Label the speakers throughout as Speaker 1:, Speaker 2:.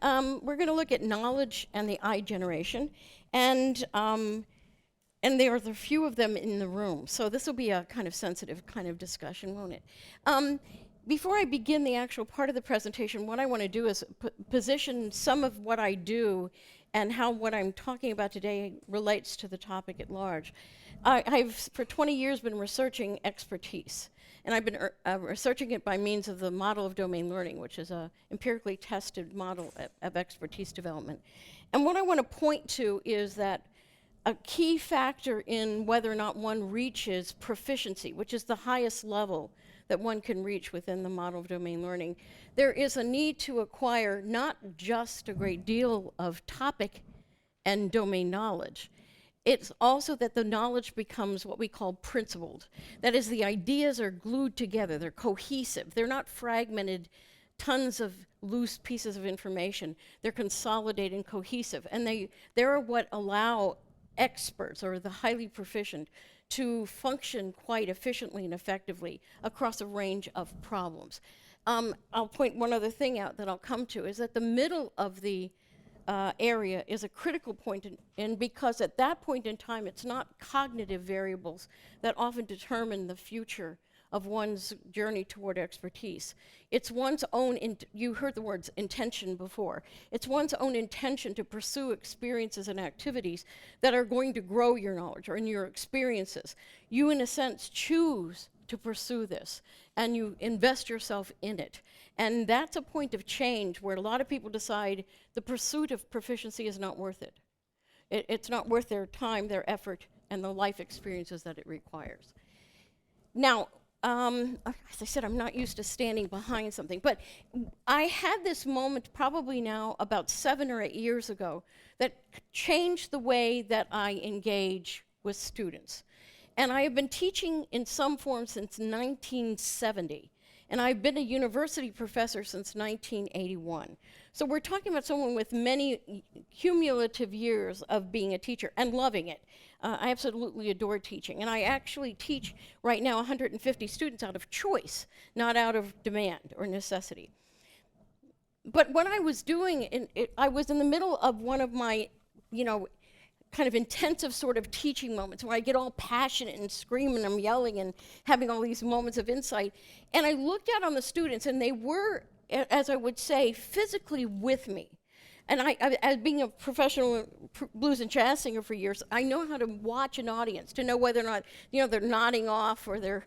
Speaker 1: we're going to look at knowledge and the iGeneration, and there are a few of them in the room, so this will be a kind of sensitive kind of discussion, won't it? Before I begin the actual part of the presentation, what I want to do is position some of what I do and how what I'm talking about today relates to the topic at large. I've, for 20 years, been researching expertise. And I've been researching it by means of the model of domain learning, which is an empirically tested model of expertise development. And what I want to point to is that a key factor in whether or not one reaches proficiency, which is the highest level that one can reach within the model of domain learning, there is a need to acquire not just a great deal of topic and domain knowledge. It's also that the knowledge becomes what we call principled. That is, the ideas are glued together, they're cohesive, they're not fragmented tons of loose pieces of information, they're consolidated and cohesive, and they're what allow experts or the highly proficient to function quite efficiently and effectively across a range of problems. I'll point one other thing out that I'll come to, is that the middle of the area is a critical point, and because at that point in time, it's not cognitive variables that often determine the future of one's journey toward expertise. It's one's own, you heard the words intention before, it's one's own intention to pursue experiences and activities that are going to grow your knowledge or in your experiences. You, in a sense, choose to pursue this, and you invest yourself in it. And that's a point of change where a lot of people decide the pursuit of proficiency is not worth it. It's not worth their time, their effort, and the life experiences that it requires. Now, as I said, I'm not used to standing behind something, but I had this moment probably now about 7 or 8 years ago that changed the way that I engage with students. And I have been teaching in some form since 1970. And I've been a university professor since 1981. So we're talking about someone with many cumulative years of being a teacher and loving it. I absolutely adore teaching. And I actually teach right now 150 students out of choice, not out of demand or necessity. But what I was doing, I was in the middle of one of my, kind of intensive sort of teaching moments where I get all passionate and screaming and I'm yelling and having all these moments of insight. And I looked out on the students and they were, as I would say, physically with me. And I as being a professional blues and jazz singer for years, I know how to watch an audience to know whether or not, they're nodding off or their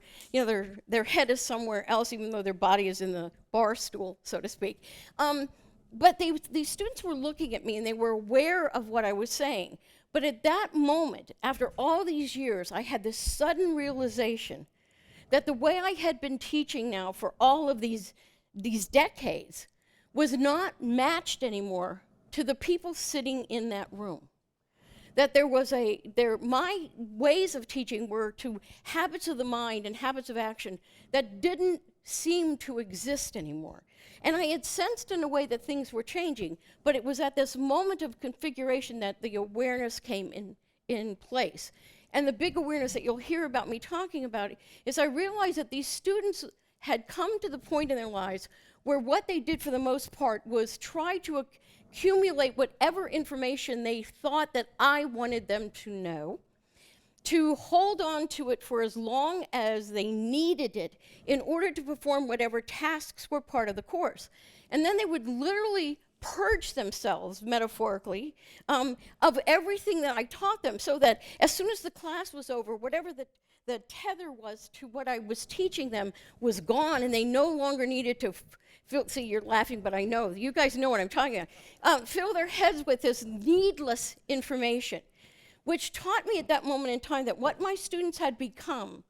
Speaker 1: head is somewhere else, even though their body is in the bar stool, so to speak. But these students were looking at me and they were aware of what I was saying. But at that moment, after all these years, I had this sudden realization that the way I had been teaching now for all of these decades was not matched anymore to the people sitting in that room. That my ways of teaching were to habits of the mind and habits of action that didn't seem to exist anymore. And I had sensed in a way that things were changing, but it was at this moment of configuration that the awareness came in place. And the big awareness that you'll hear about me talking about is I realized that these students had come to the point in their lives where what they did for the most part was try to accumulate whatever information they thought that I wanted them to know, to hold on to it for as long as they needed it in order to perform whatever tasks were part of the course. And then they would literally purge themselves, metaphorically, of everything that I taught them, so that as soon as the class was over, whatever the tether was to what I was teaching them was gone, and they no longer needed to see, you're laughing, but I know, you guys know what I'm talking about, fill their heads with this needless information, which taught me at that moment in time that what my students had become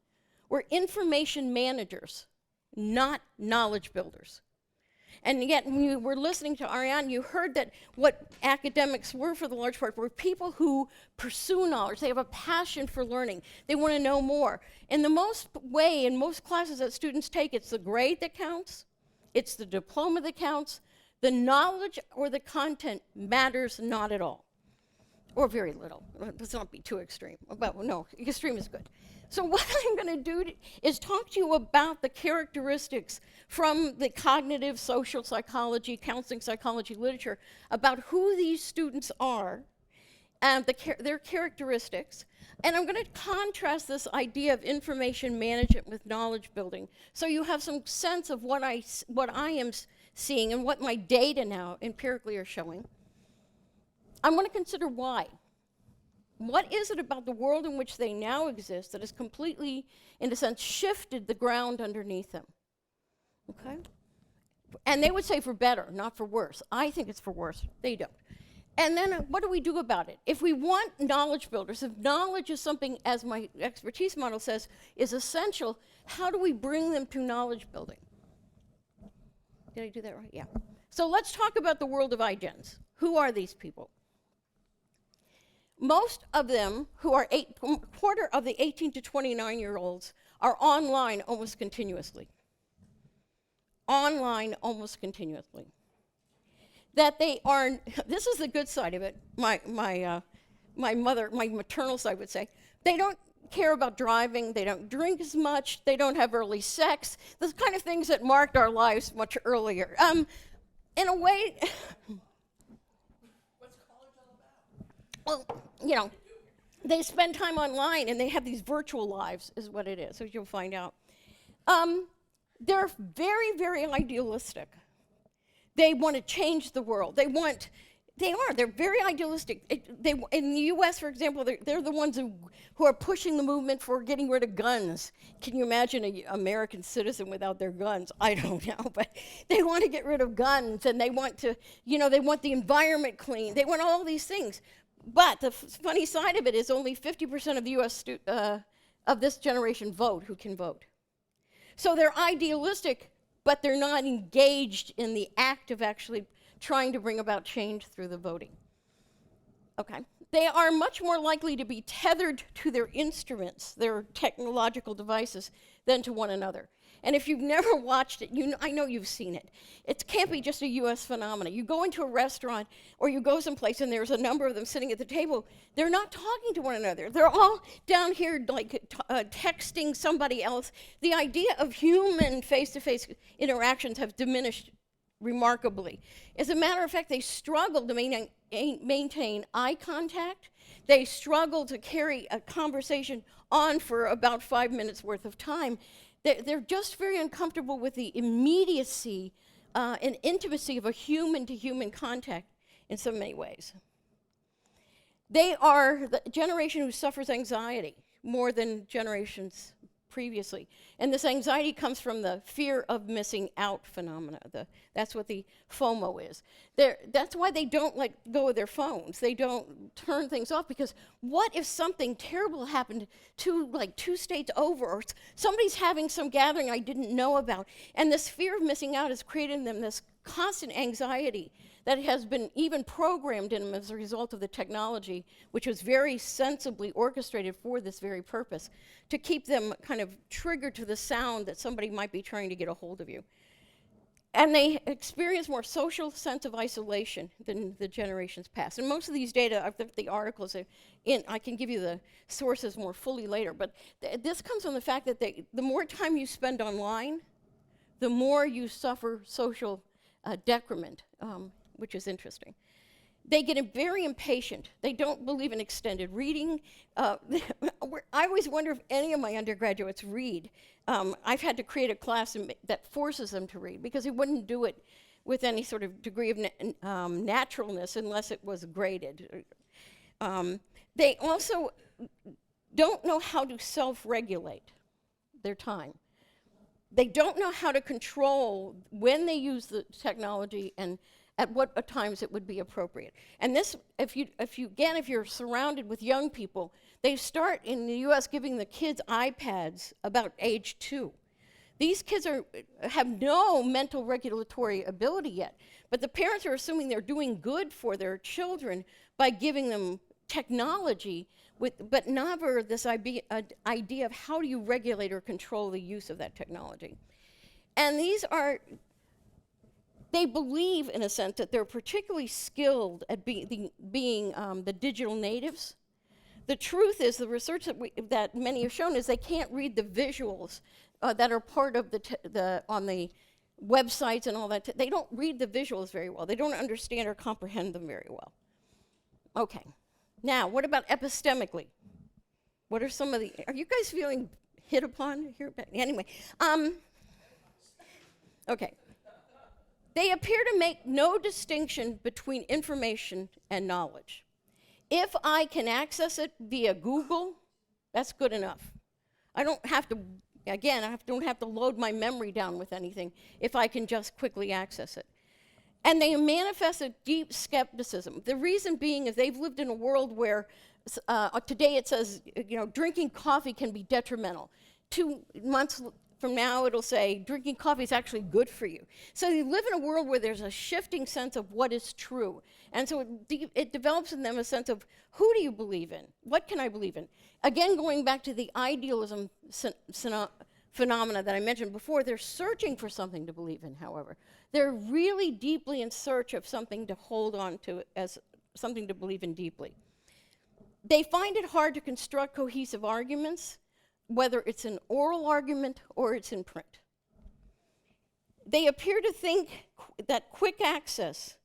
Speaker 1: were information managers, not knowledge builders. And yet, when you were listening to Ariane, you heard that what academics were, for the large part, were people who pursue knowledge. They have a passion for learning. They want to know more. And the most way, in most classes that students take, it's the grade that counts, it's the diploma that counts. The knowledge or the content matters not at all. Or very little. Let's not be too extreme. But no, extreme is good. So what I'm going to do is talk to you about the characteristics from the cognitive social psychology, counseling psychology literature about who these students are and their characteristics. And I'm going to contrast this idea of information management with knowledge building, so you have some sense of what I am seeing and what my data now empirically are showing. I'm going to consider why. What is it about the world in which they now exist that has completely, in a sense, shifted the ground underneath them? Okay? And they would say for better, not for worse. I think it's for worse. They don't. And then what do we do about it? If we want knowledge builders, if knowledge is something, as my expertise model says, is essential, how do we bring them to knowledge building? Did I do that right? Yeah. So let's talk about the world of iGens. Who are these people? Most of them, who are quarter of the 18 to 29-year-olds, are online almost continuously. Online almost continuously. That they are, this is the good side of it, my maternal side would say, they don't care about driving, they don't drink as much, they don't have early sex, the kind of things that marked our lives much earlier. In a way,
Speaker 2: what's college all about?
Speaker 1: Well, they spend time online and they have these virtual lives, is what it is, as you'll find out. They're very, very idealistic. They want to change the world. They're very idealistic. In the US, for example, they're the ones who are pushing the movement for getting rid of guns. Can you imagine an American citizen without their guns? I don't know, but they want to get rid of guns, and they want to, they want the environment clean. They want all these things. But the funny side of it is only 50% of the US of this generation vote who can vote. So they're idealistic, but they're not engaged in the act of actually trying to bring about change through the voting. Okay. They are much more likely to be tethered to their instruments, their technological devices, than to one another. And if you've never watched it, I know you've seen it. It can't be just a US phenomenon. You go into a restaurant or you go someplace and there's a number of them sitting at the table. They're not talking to one another. They're all down here like texting somebody else. The idea of human face-to-face interactions have diminished remarkably. As a matter of fact, they struggle to maintain eye contact. They struggle to carry a conversation on for about 5 minutes worth of time. They're just very uncomfortable with the immediacy and intimacy of a human-to-human contact in so many ways. They are the generation who suffers anxiety more than generations previously. And this anxiety comes from the fear of missing out phenomena. That's what the FOMO is. That's why they don't let go of their phones. They don't turn things off, because what if something terrible happened two states over, or somebody's having some gathering I didn't know about? And this fear of missing out has created in them this constant anxiety that has been even programmed in them as a result of the technology, which was very sensibly orchestrated for this very purpose, to keep them kind of triggered to the sound that somebody might be trying to get a hold of you. And they experience more social sense of isolation than the generations past. And most of these data, the articles, I can give you the sources more fully later, but this comes from the fact that the more time you spend online, the more you suffer social decrement, which is interesting. They get very impatient. They don't believe in extended reading. I always wonder if any of my undergraduates read. I've had to create a class that forces them to read, because they wouldn't do it with any sort of degree of naturalness unless it was graded. They also don't know how to self-regulate their time. They don't know how to control when they use the technology and at what times it would be appropriate. And this, if you're surrounded with young people, they start in the US giving the kids iPads about age 2. These kids have no mental regulatory ability yet, but the parents are assuming they're doing good for their children by giving them technology, but never this idea of how do you regulate or control the use of that technology. And they believe, in a sense, that they're particularly skilled at being the digital natives. the truth is, the research that many have shown is they can't read the visuals that are part of on the websites and all that. They don't read the visuals very well. They don't understand or comprehend them very well. Okay. Now, what about epistemically? What are some of the, are you guys feeling hit upon here? Anyway, okay. They appear to make no distinction between information and knowledge. If I can access it via Google, that's good enough. I don't have to, again, don't have to load my memory down with anything if I can just quickly access it. And they manifest a deep skepticism. The reason being is they've lived in a world where today it says, drinking coffee can be detrimental. 2 months from now, it'll say drinking coffee is actually good for you. So they live in a world where there's a shifting sense of what is true. And so it develops in them a sense of, who do you believe in? What can I believe in? Again, going back to the idealism phenomena that I mentioned before, they're searching for something to believe in, however. They're really deeply in search of something to hold on to as something to believe in deeply. They find it hard to construct cohesive arguments, whether it's an oral argument or it's in print. They appear to think that quick access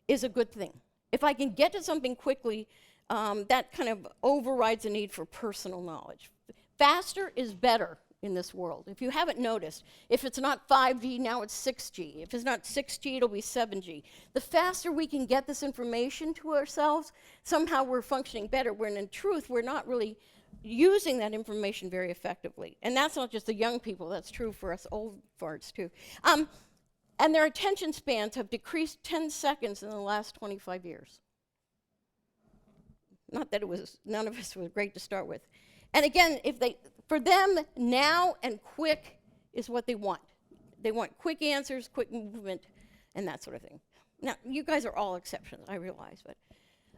Speaker 1: is a good thing. If I can get to something quickly, that kind of overrides the need for personal knowledge. Faster is better in this world. If you haven't noticed, if it's not 5G, now it's 6G. If it's not 6G, it'll be 7G. The faster we can get this information to ourselves, somehow we're functioning better, when in truth, we're not really using that information very effectively. And that's not just the young people, that's true for us old farts too. And their attention spans have decreased 10 seconds in the last 25 years. Not that none of us were great to start with. And again, for them, now and quick is what they want. They want quick answers, quick movement, and that sort of thing. Now, you guys are all exceptions, I realize, but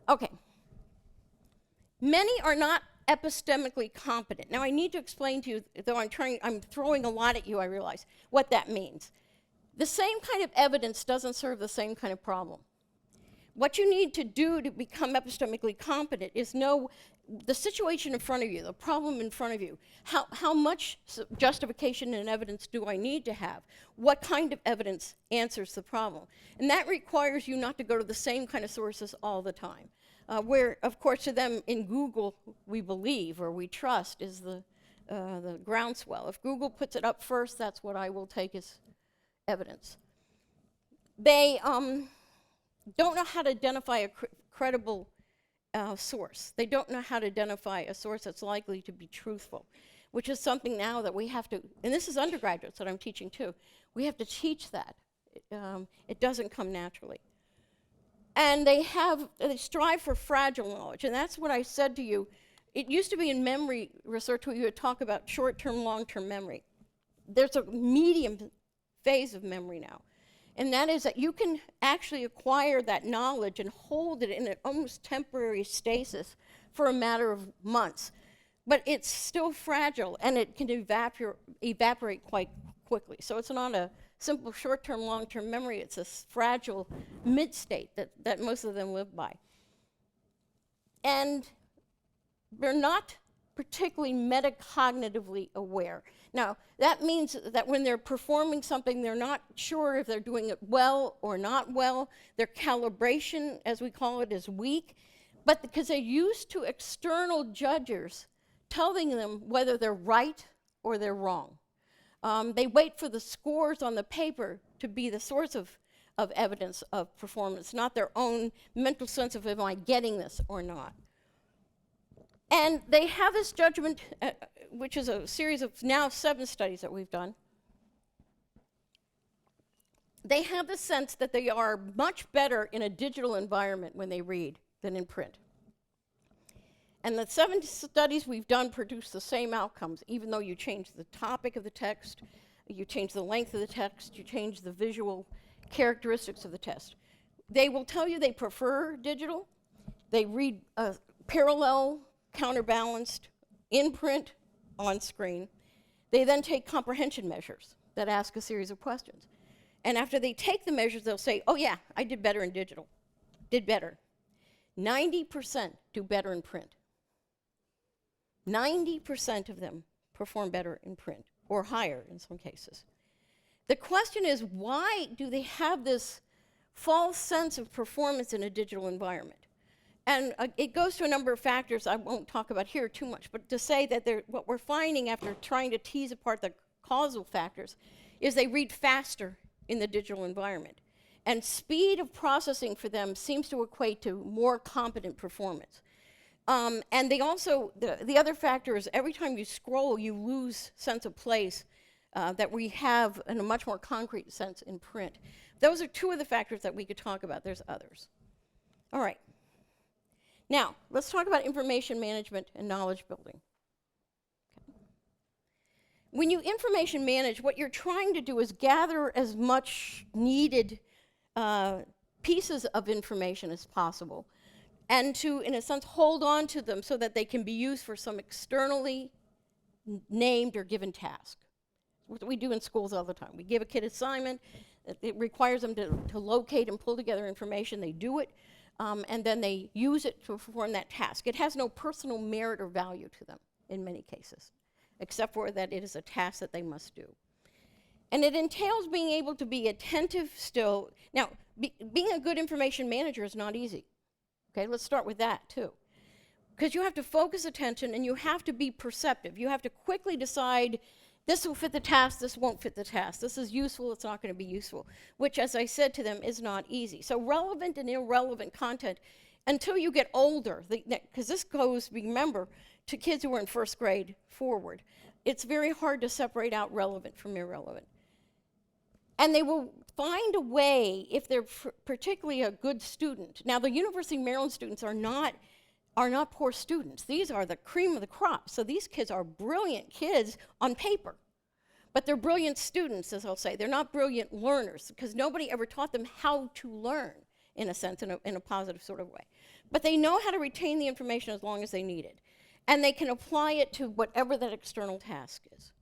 Speaker 1: okay. Many are not epistemically competent. Now, I need to explain to you, though I'm throwing a lot at you, I realize, what that means. The same kind of evidence doesn't serve the same kind of problem. What you need to do to become epistemically competent is know the situation in front of you, the problem in front of you. How much justification and evidence do I need to have? What kind of evidence answers the problem? And that requires you not to go to the same kind of sources all the time. Where, of course, to them in Google, we believe or we trust is the groundswell. If Google puts it up first, that's what I will take as evidence. They don't know how to identify a credible source. They don't know how to identify a source that's likely to be truthful, which is something now that we have to, and this is undergraduates that I'm teaching too, we have to teach that. It doesn't come naturally. And they strive for fragile knowledge, and that's what I said to you. It used to be in memory research where you would talk about short-term, long-term memory. There's a medium phase of memory now, and that is that you can actually acquire that knowledge and hold it in an almost temporary stasis for a matter of months. But it's still fragile, and it can evaporate quite quickly. So it's not a simple short-term, long-term memory. It's a fragile mid-state that most of them live by. And they're not particularly metacognitively aware. Now, that means that when they're performing something, they're not sure if they're doing it well or not well. Their calibration, as we call it, is weak. But because they're used to external judges telling them whether they're right or they're wrong. They wait for the scores on the paper to be the source of evidence of performance, not their own mental sense of, am I getting this or not? And they have this judgment, which is a series of now 7 studies that we've done. They have the sense that they are much better in a digital environment when they read than in print. And the 7 studies we've done produce the same outcomes, even though you change the topic of the text, you change the length of the text, you change the visual characteristics of the text. They will tell you they prefer digital. They read parallel, counterbalanced, in print, on screen. They then take comprehension measures that ask a series of questions. And after they take the measures, they'll say, oh yeah, I did better in digital. Did better. 90% do better in print. 90% of them perform better in print, or higher in some cases. The question is, why do they have this false sense of performance in a digital environment? And it goes to a number of factors I won't talk about here too much, but to say that what we're finding after trying to tease apart the causal factors is they read faster in the digital environment. And speed of processing for them seems to equate to more competent performance. And they also, the other factor is every time you scroll, you lose sense of place that we have in a much more concrete sense in print. Those are two of the factors that we could talk about. There's others. All right. Now, let's talk about information management and knowledge building. Okay. When you information manage, what you're trying to do is gather as much needed pieces of information as possible, and to, in a sense, hold on to them so that they can be used for some externally named or given task. What we do in schools all the time. We give a kid an assignment. It requires them to locate and pull together information. They do it, and then they use it to perform that task. It has no personal merit or value to them in many cases, except for that it is a task that they must do. And it entails being able to be attentive still. Now, being a good information manager is not easy. Okay, let's start with that too. Because you have to focus attention and you have to be perceptive. You have to quickly decide this will fit the task, this won't fit the task. This is useful, it's not going to be useful, which, as I said to them, is not easy. So relevant and irrelevant content, until you get older, because this goes, remember, to kids who are in first grade forward, it's very hard to separate out relevant from irrelevant. And they will find a way, if they're particularly a good student. Now, the University of Maryland students are not poor students. These are the cream of the crop. So these kids are brilliant kids on paper. But they're brilliant students, as I'll say. They're not brilliant learners, because nobody ever taught them how to learn, in a sense, in a positive sort of way. But they know how to retain the information as long as they need it. And they can apply it to whatever that external task is.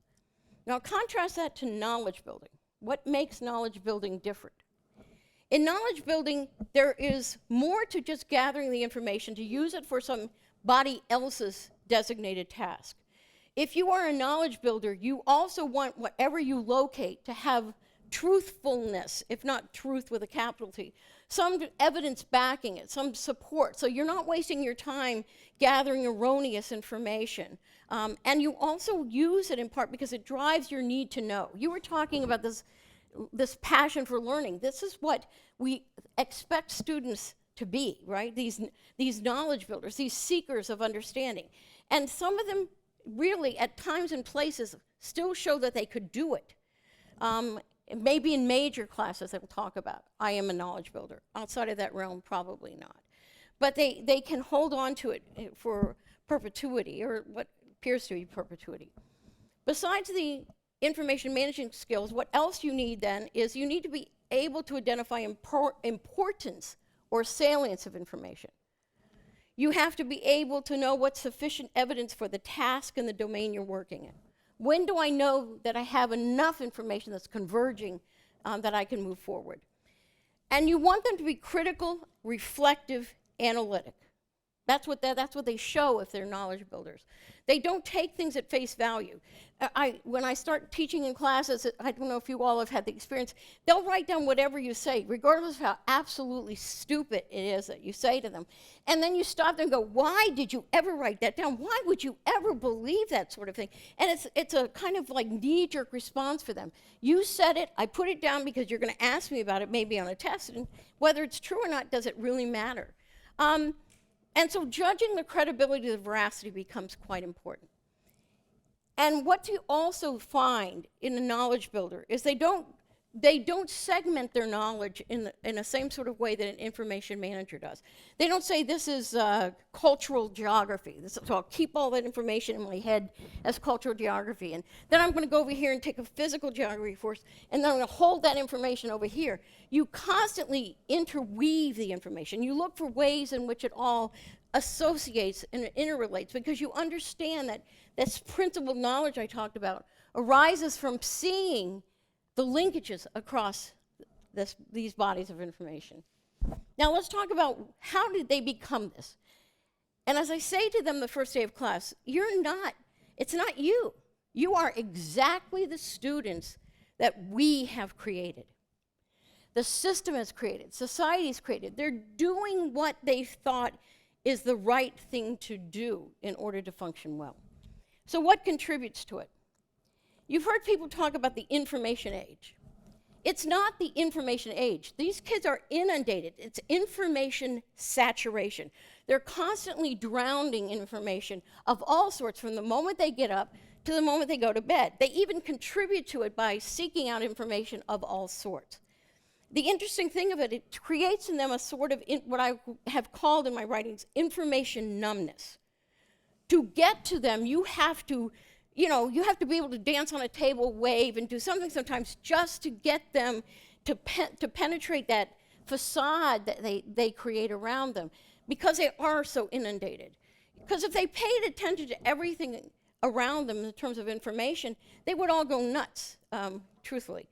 Speaker 1: Now, contrast that to knowledge building. What makes knowledge building different? In knowledge building, there is more to just gathering the information to use it for somebody else's designated task. If you are a knowledge builder, you also want whatever you locate to have truthfulness, if not truth with a capital T, some evidence backing it, some support. So you're not wasting your time gathering erroneous information. And you also use it in part because it drives your need to know. You were talking about this passion for learning. This is what we expect students to be, right? These knowledge builders, these seekers of understanding. And some of them really, at times and places, still show that they could do it. Maybe in major classes they will talk about, I am a knowledge builder. Outside of that realm, probably not. But they can hold on to it for perpetuity, or what appears to be perpetuity. Besides the information management skills, what else you need then is you need to be able to identify importance or salience of information. You have to be able to know what's sufficient evidence for the task and the domain you're working in. When do I know that I have enough information that's converging that I can move forward? And you want them to be critical, reflective, analytic. That's what they show if they're knowledge builders. They don't take things at face value. When I start teaching in classes, I don't know if you all have had the experience, they'll write down whatever you say, regardless of how absolutely stupid it is that you say to them. And then you stop them and go, why did you ever write that down? Why would you ever believe that sort of thing? And it's a kind of like knee-jerk response for them. You said it, I put it down because you're going to ask me about it maybe on a test, and whether it's true or not, does it really matter? And so judging the credibility, the veracity becomes quite important. And what you also find in a knowledge builder is they don't segment their knowledge in the same sort of way that an information manager does. They don't say this is cultural geography. So I'll keep all that information in my head as cultural geography. And then I'm going to go over here and take a physical geography course, and then I'm going to hold that information over here. You constantly interweave the information. You look for ways in which it all associates and interrelates, because you understand that this principle knowledge I talked about arises from seeing the linkages across these bodies of information. Now let's talk about how did they become this. And as I say to them the first day of class, it's not you. You are exactly the students that we have created. The system has created, society's created. They're doing what they thought is the right thing to do in order to function well. So what contributes to it? You've heard people talk about the information age. It's not the information age. These kids are inundated. It's information saturation. They're constantly drowning in information of all sorts from the moment they get up to the moment they go to bed. They even contribute to it by seeking out information of all sorts. The interesting thing of it, it creates in them a sort of what I have called in my writings information numbness. To get to them, you have to be able to dance on a table, wave, and do something sometimes just to get them to penetrate that facade that they create around them, because they are so inundated. Because if they paid attention to everything around them in terms of information, they would all go nuts, truthfully.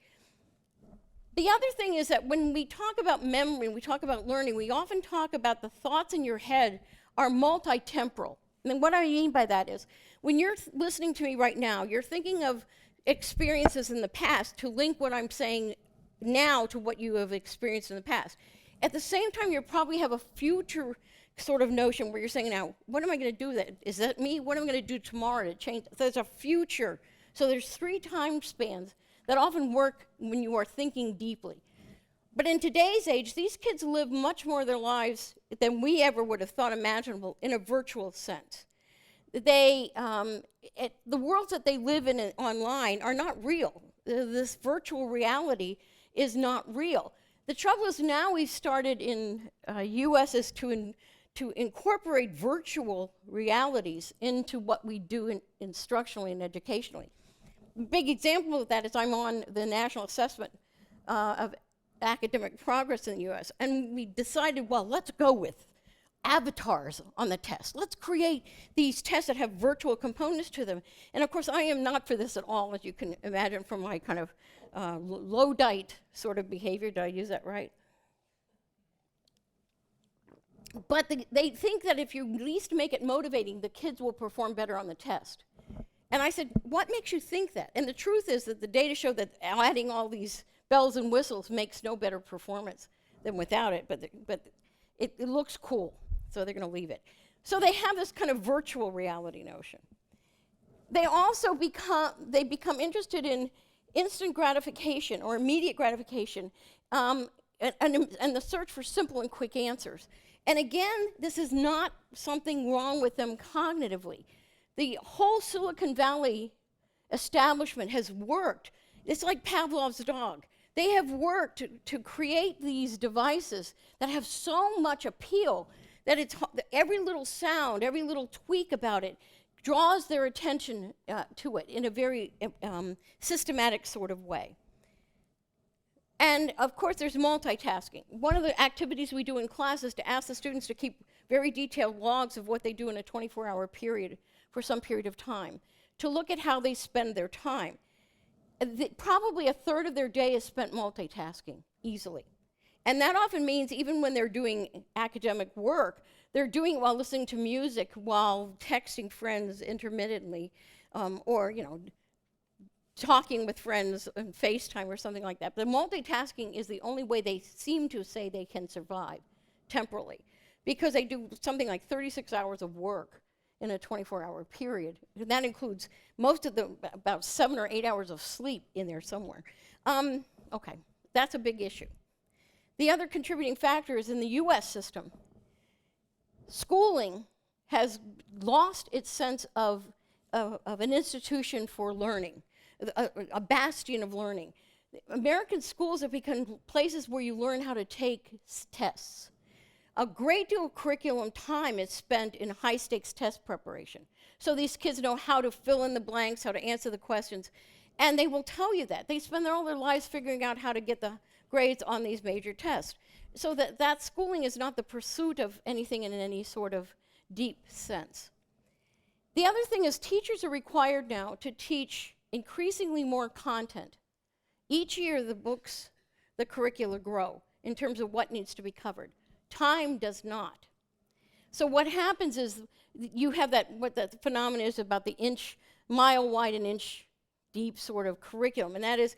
Speaker 1: The other thing is that when we talk about memory, we talk about learning, we often talk about the thoughts in your head are multitemporal. And what I mean by that is, when you're listening to me right now, you're thinking of experiences in the past to link what I'm saying now to what you have experienced in the past. At the same time, you probably have a future sort of notion where you're saying, now, what am I going to do? Is that me? What am I going to do tomorrow to change? There's a future. So there's 3 time spans that often work when you are thinking deeply. But in today's age, these kids live much more of their lives than we ever would have thought imaginable in a virtual sense. The worlds that they live in online are not real. This virtual reality is not real. The trouble is now we've started in U.S. is to incorporate virtual realities into what we do instructionally and educationally. Big example of that is I'm on the National Assessment of Academic Progress in the U.S., and we decided, well, let's go with avatars on the test. Let's create these tests that have virtual components to them. And of course, I am not for this at all, as you can imagine from my kind of Luddite sort of behavior. Did I use that right? But they think that if you at least make it motivating, the kids will perform better on the test. And I said, what makes you think that? And the truth is that the data show that adding all these bells and whistles makes no better performance than without it, but it looks cool, so they're going to leave it. So they have this kind of virtual reality notion. They also become interested in instant gratification or immediate gratification, and the search for simple and quick answers. And again, this is not something wrong with them cognitively. The whole Silicon Valley establishment has worked. It's like Pavlov's dog. They have worked to create these devices that have so much appeal that every little sound, every little tweak about it draws their attention to it in a very systematic sort of way. And of course, there's multitasking. One of the activities we do in class is to ask the students to keep very detailed logs of what they do in a 24-hour period for some period of time, to look at how they spend their time. Probably a third of their day is spent multitasking, easily. And that often means even when they're doing academic work, they're doing it while listening to music, while texting friends intermittently, or talking with friends on FaceTime or something like that. But multitasking is the only way they seem to say they can survive temporally, because they do something like 36 hours of work in a 24-hour period. And that includes most of about 7 or 8 hours of sleep in there somewhere. Okay, that's a big issue. The other contributing factor is in the US system. Schooling has lost its sense of an institution for learning, a bastion of learning. American schools have become places where you learn how to take tests. A great deal of curriculum time is spent in high-stakes test preparation. So these kids know how to fill in the blanks, how to answer the questions, and they will tell you that. They spend all their lives figuring out how to get the grades on these major tests. So that schooling is not the pursuit of anything in any sort of deep sense. The other thing is teachers are required now to teach increasingly more content. Each year the curricula grow in terms of what needs to be covered. Time does not. So what happens is you have that, what that phenomenon is about the mile wide and inch deep sort of curriculum. And that is,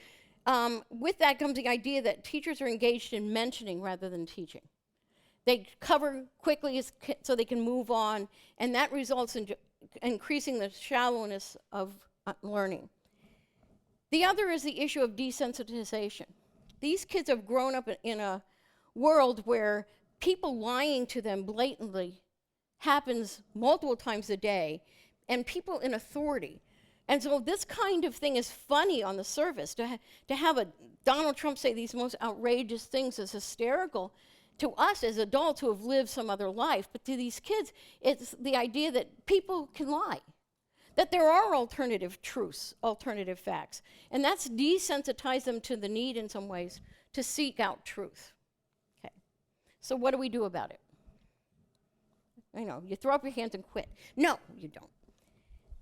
Speaker 1: with that comes the idea that teachers are engaged in mentioning rather than teaching. They cover quickly so they can move on, and that results in increasing the shallowness of learning. The other is the issue of desensitization. These kids have grown up in a world where people lying to them blatantly happens multiple times a day, and people in authority. And so this kind of thing is funny on the surface. To have a Donald Trump say these most outrageous things is hysterical to us as adults who have lived some other life. But to these kids, it's the idea that people can lie, that there are alternative truths, alternative facts. And that's desensitized them to the need in some ways to seek out truth. Okay. So what do we do about it? I know, you throw up your hands and quit. No, you don't.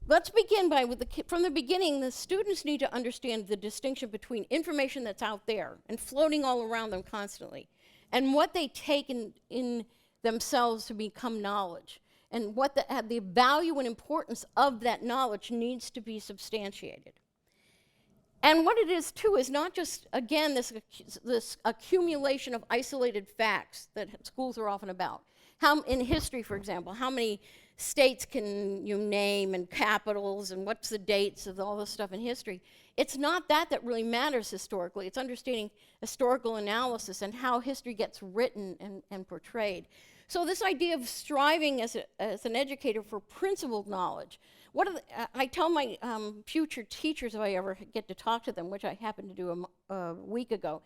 Speaker 1: Let's begin by, from the beginning, the students need to understand the distinction between information that's out there and floating all around them constantly, and what they take in themselves to become knowledge, and what the value and importance of that knowledge needs to be substantiated. And what it is, too, is not just, again, this accumulation of isolated facts that schools are often about. In history, for example, how many states can you name, and capitals, and what's the dates of all this stuff in history? It's not that really matters historically. It's understanding historical analysis and how history gets written and portrayed. So this idea of striving as an educator for principled knowledge. I tell my future teachers, if I ever get to talk to them, which I happened to do a week ago,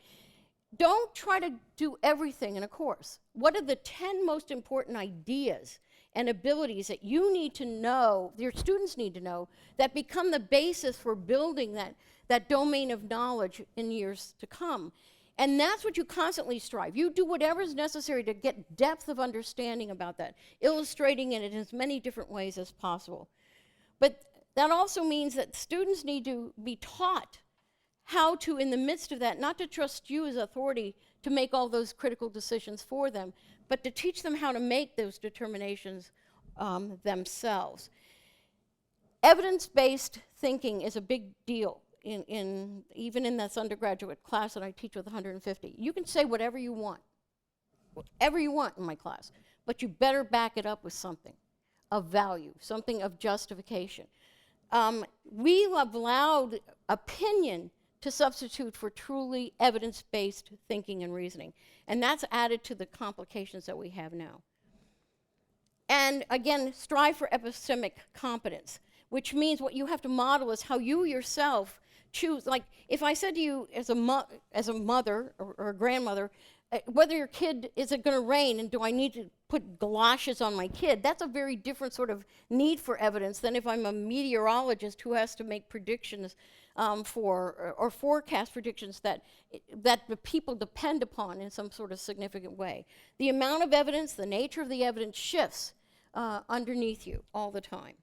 Speaker 1: don't try to do everything in a course. What are the 10 most important ideas and abilities that you need to know, your students need to know, that become the basis for building that domain of knowledge in years to come? And that's what you constantly strive. You do whatever is necessary to get depth of understanding about that, illustrating it in as many different ways as possible. But that also means that students need to be taught how to, in the midst of that, not to trust you as authority to make all those critical decisions for them, but to teach them how to make those determinations themselves. Evidence-based thinking is a big deal, even in this undergraduate class that I teach with 150. You can say whatever you want in my class, but you better back it up with something of value, something of justification. We have allowed opinion to substitute for truly evidence-based thinking and reasoning. And that's added to the complications that we have now. And again, strive for epistemic competence, which means what you have to model is how you yourself choose. Like, if I said to you as a mother or a grandmother, whether your kid, is it going to rain and do I need to put galoshes on my kid? That's a very different sort of need for evidence than if I'm a meteorologist who has to make predictions or forecast predictions that the people depend upon in some sort of significant way. The amount of evidence, the nature of the evidence shifts underneath you all the time.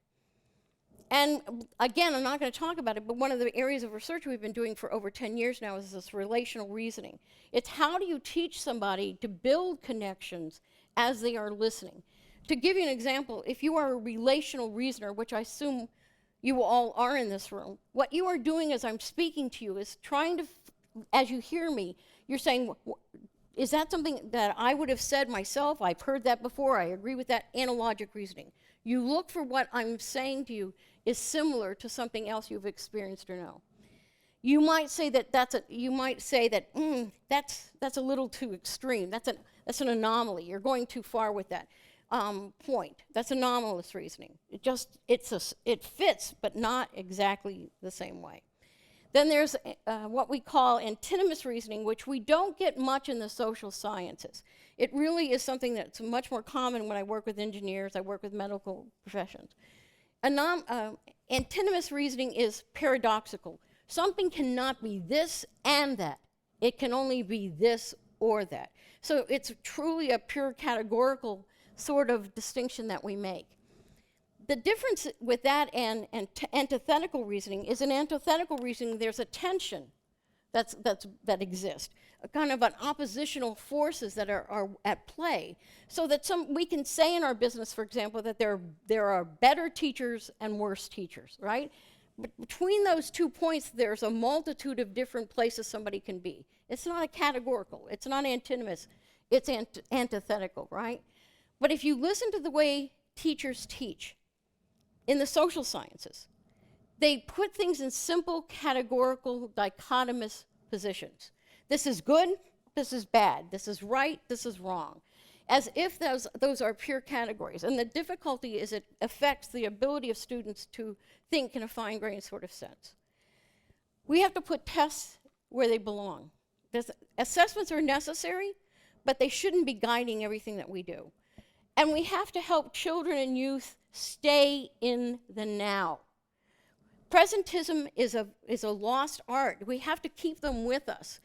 Speaker 1: And again, I'm not going to talk about it, but one of the areas of research we've been doing for over 10 years now is this relational reasoning. It's how do you teach somebody to build connections as they are listening? To give you an example, if you are a relational reasoner, which I assume you all are in this room, what you are doing as I'm speaking to you is trying to, as you hear me, you're saying, is that something that I would have said myself? I've heard that before. I agree with that. Analogic reasoning. You look for what I'm saying to you is similar to something else you've experienced or know. You might say that that's a little too extreme. That's an anomaly. You're going too far with that point. That's anomalous reasoning. It fits, but not exactly the same way. Then there's what we call antinomous reasoning, which we don't get much in the social sciences. It really is something that's much more common when I work with engineers, I work with medical professions. Antinomous reasoning is paradoxical. Something cannot be this and that. It can only be this or that. So it's truly a pure categorical sort of distinction that we make. The difference with that and antithetical reasoning is in antithetical reasoning there's a tension that exist, a kind of an oppositional forces that are at play, so that we can say in our business, for example, that there are better teachers and worse teachers, right? But between those 2 points, there's a multitude of different places somebody can be. It's not a categorical, it's not antinomous, it's antithetical, right? But if you listen to the way teachers teach in the social sciences, they put things in simple, categorical, dichotomous positions. This is good, this is bad, this is right, this is wrong, as if those are pure categories. And the difficulty is it affects the ability of students to think in a fine-grained sort of sense. We have to put tests where they belong. Assessments are necessary, but they shouldn't be guiding everything that we do. And we have to help children and youth stay in the now. Presentism is a lost art. We have to keep them with us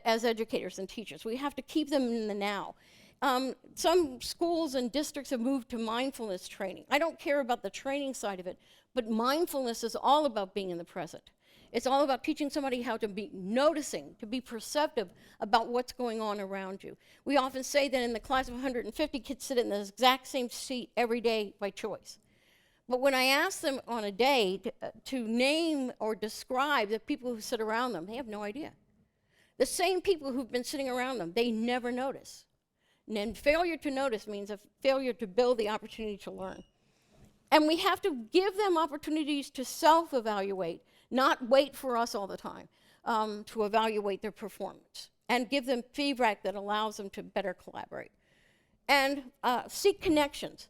Speaker 1: as educators and teachers. We have to keep them in the now. Some schools and districts have moved to mindfulness training. I don't care about the training side of it, but mindfulness is all about being in the present. It's all about teaching somebody how to be noticing, to be perceptive about what's going on around you. We often say that in the class of 150, kids sit in the exact same seat every day by choice. But when I ask them on a day to name or describe the people who sit around them, they have no idea. The same people who've been sitting around them, they never notice. And then failure to notice means a failure to build the opportunity to learn. And we have to give them opportunities to self-evaluate, not wait for us all the time to evaluate their performance, and give them feedback that allows them to better collaborate. And seek connections.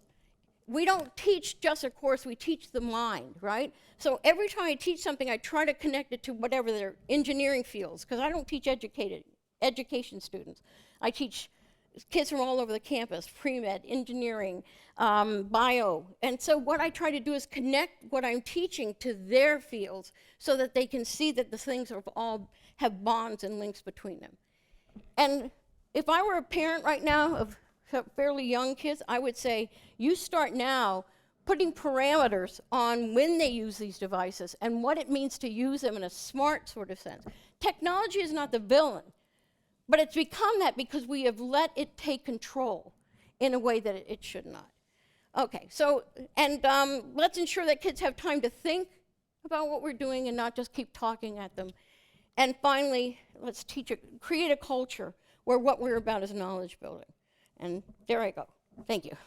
Speaker 1: We don't teach just a course, we teach the mind, right? So every time I teach something, I try to connect it to whatever their engineering fields, because I don't teach education students. I teach kids from all over the campus, pre-med, engineering, bio. And so what I try to do is connect what I'm teaching to their fields so that they can see that the things all have bonds and links between them. And if I were a parent right now of fairly young kids, I would say, you start now putting parameters on when they use these devices and what it means to use them in a smart sort of sense. Technology is not the villain, but it's become that because we have let it take control in a way that it should not. Okay, so, and let's ensure that kids have time to think about what we're doing and not just keep talking at them. And finally, let's create a culture where what we're about is knowledge building. And there I go. Thank you.